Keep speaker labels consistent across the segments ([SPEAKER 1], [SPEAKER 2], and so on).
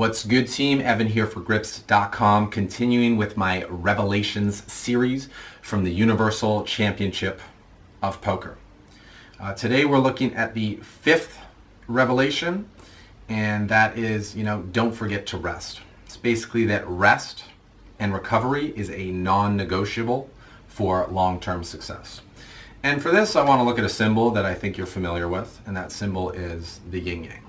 [SPEAKER 1] What's good, team? Evan here for Grips.com, continuing with my Revelations series from the Universal Championship of Poker. Today we're looking at the fifth revelation, and that is, don't forget to rest. It's basically that rest and recovery is a non-negotiable for long-term success. And for this, I want to look at a symbol that I think you're familiar with, and that symbol is the yin-yang.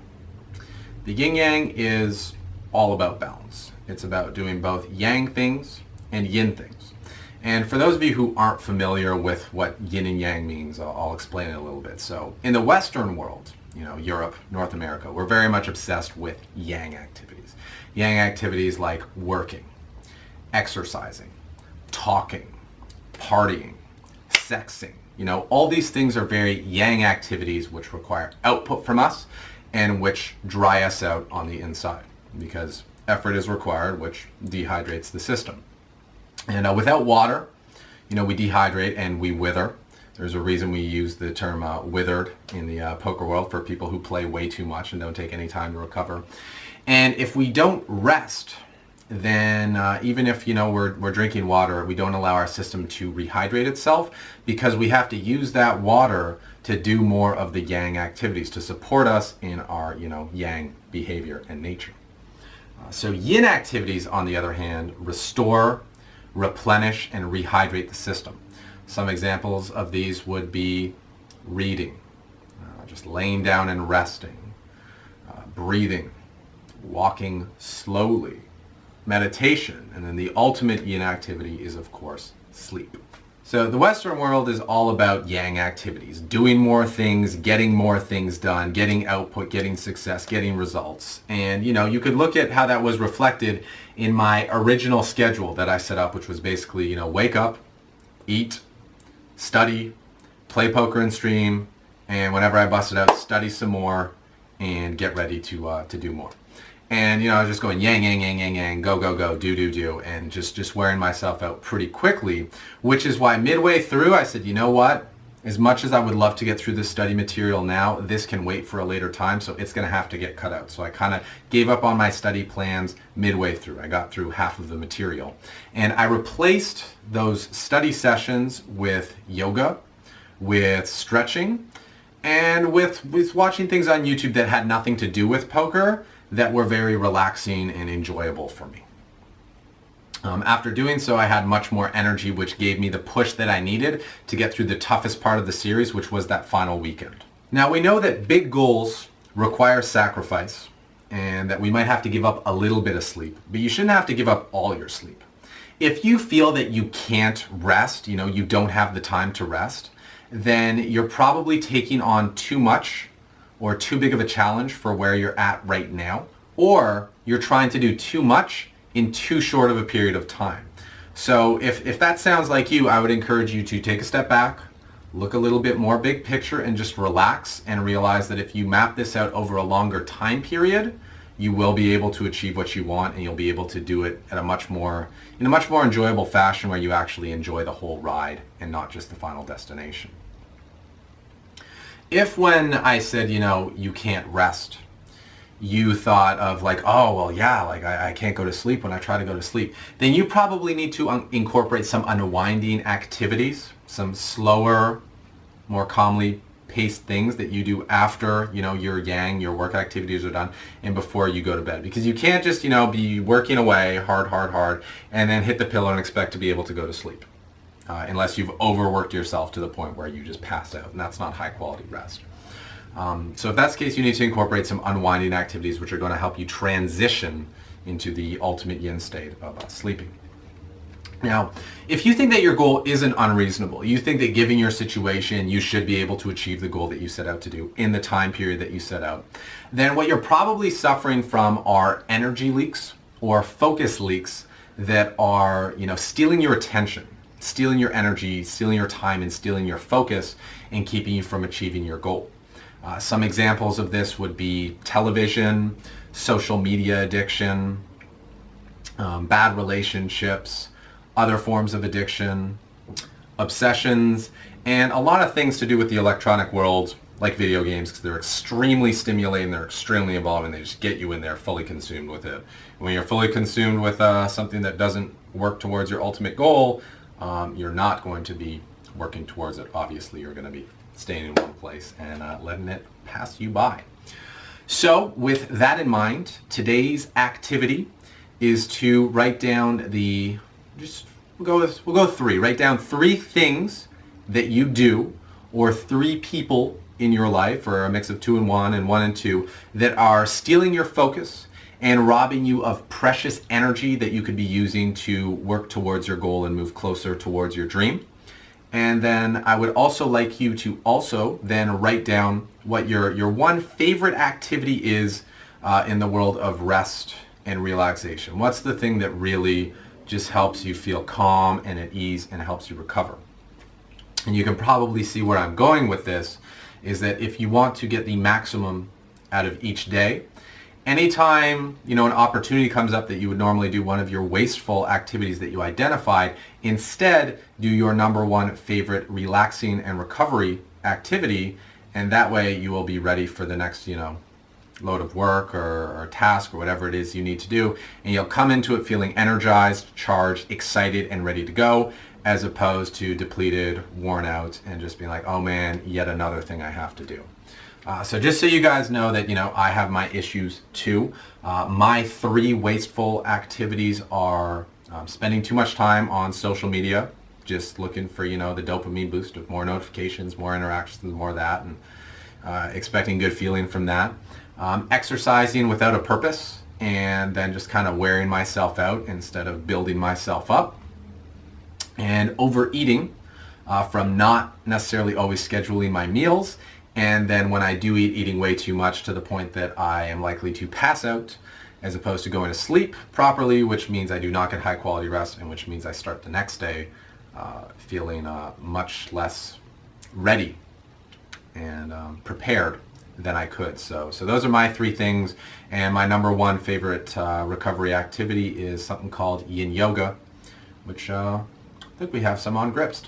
[SPEAKER 1] The yin-yang is all about balance. It's about doing both yang things and yin things. And for those of you who aren't familiar with what yin and yang means, I'll explain it a little bit. So in the Western world, Europe, North America, we're very much obsessed with yang activities. Yang activities like working, exercising, talking, partying, sexing. All these things are very yang activities which require output from us and which dry us out on the inside because effort is required, which dehydrates the system. And without water, we dehydrate and we wither. There's a reason we use the term withered in the poker world for people who play way too much and don't take any time to recover. And if we don't rest, then even if we're drinking water, we don't allow our system to rehydrate itself because we have to use that water to do more of the yang activities to support us in our yang behavior and nature. So yin activities, on the other hand, restore, replenish, and rehydrate the system. Some examples of these would be reading, just laying down and resting, breathing, walking slowly, meditation, and then the ultimate yin activity is, of course, sleep. So the Western world is all about yang activities, doing more things, getting more things done, getting output, getting success, getting results. And you could look at how that was reflected in my original schedule that I set up, which was basically, wake up, eat, study, play poker and stream, and whenever I busted out, study some more and get ready to do more. And I was just going yang, yang, yang, yang, yang, go, go, go, do, do, do, and just wearing myself out pretty quickly, which is why midway through I said, you know what? As much as I would love to get through this study material now, this can wait for a later time, so it's going to have to get cut out. So I kind of gave up on my study plans midway through. I got through half of the material. And I replaced those study sessions with yoga, with stretching, and with watching things on YouTube that had nothing to do with poker, that were very relaxing and enjoyable for me. After doing so, I had much more energy, which gave me the push that I needed to get through the toughest part of the series, which was that final weekend. Now, we know that big goals require sacrifice and that we might have to give up a little bit of sleep, but you shouldn't have to give up all your sleep. If you feel that you can't rest, you don't have the time to rest, then you're probably taking on too much or too big of a challenge for where you're at right now, or you're trying to do too much in too short of a period of time. So if that sounds like you, I would encourage you to take a step back, look a little bit more big picture, and just relax and realize that if you map this out over a longer time period, you will be able to achieve what you want, and you'll be able to do it at in a much more enjoyable fashion where you actually enjoy the whole ride and not just the final destination. If when I said, you can't rest, you thought of I can't go to sleep when I try to go to sleep, then you probably need to incorporate some unwinding activities, some slower, more calmly paced things that you do after, your work activities are done and before you go to bed. Because you can't just, be working away hard, and then hit the pillow and expect to be able to go to sleep. Unless you've overworked yourself to the point where you just pass out, and that's not high quality rest. So if that's the case, you need to incorporate some unwinding activities which are going to help you transition into the ultimate yin state of sleeping. Now, if you think that your goal isn't unreasonable, you think that given your situation, you should be able to achieve the goal that you set out to do in the time period that you set out, then what you're probably suffering from are energy leaks or focus leaks that are, stealing your attention, stealing your energy, stealing your time, and stealing your focus and keeping you from achieving your goal. Some examples of this would be television, social media addiction, bad relationships, other forms of addiction, obsessions, and a lot of things to do with the electronic world like video games because they're extremely stimulating, they're extremely involving, they just get you in there fully consumed with it. When you're fully consumed with something that doesn't work towards your ultimate goal, you're not going to be working towards it. Obviously, you're going to be staying in one place and letting it pass you by. So with that in mind, today's activity is to write down we'll go 3. Write down 3 things that you do, or 3 people in your life, or a mix of 2 and 1 and 1 and 2, that are stealing your focus and robbing you of precious energy that you could be using to work towards your goal and move closer towards your dream. And then I would also like you to also then write down what your one favorite activity is in the world of rest and relaxation. What's the thing that really just helps you feel calm and at ease and helps you recover? And you can probably see where I'm going with this is that if you want to get the maximum out of each day, anytime an opportunity comes up that you would normally do one of your wasteful activities that you identified, instead do your number 1 favorite relaxing and recovery activity, and that way you will be ready for the next load of work or task or whatever it is you need to do, and you'll come into it feeling energized, charged, excited, and ready to go, as opposed to depleted, worn out, and just being like, oh man, yet another thing I have to do. So just so you guys know that, I have my issues too. My 3 wasteful activities are spending too much time on social media, just looking for, the dopamine boost of more notifications, more interactions, more of that, and expecting good feeling from that. Exercising without a purpose, and then just kind of wearing myself out instead of building myself up. And overeating from not necessarily always scheduling my meals, and then when I do eat, eating way too much to the point that I am likely to pass out as opposed to going to sleep properly, which means I do not get high quality rest, and which means I start the next day feeling much less ready and prepared than I could. So those are my 3 things, and my number 1 favorite recovery activity is something called yin yoga, which I think we have some on Gripst.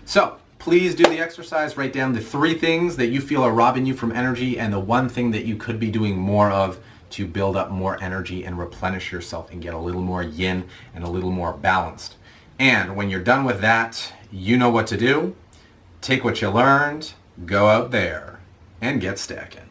[SPEAKER 1] So please do the exercise. Write down the 3 things that you feel are robbing you from energy, and the 1 thing that you could be doing more of to build up more energy and replenish yourself and get a little more yin and a little more balanced. And when you're done with that, you know what to do. Take what you learned, go out there, and get stacking.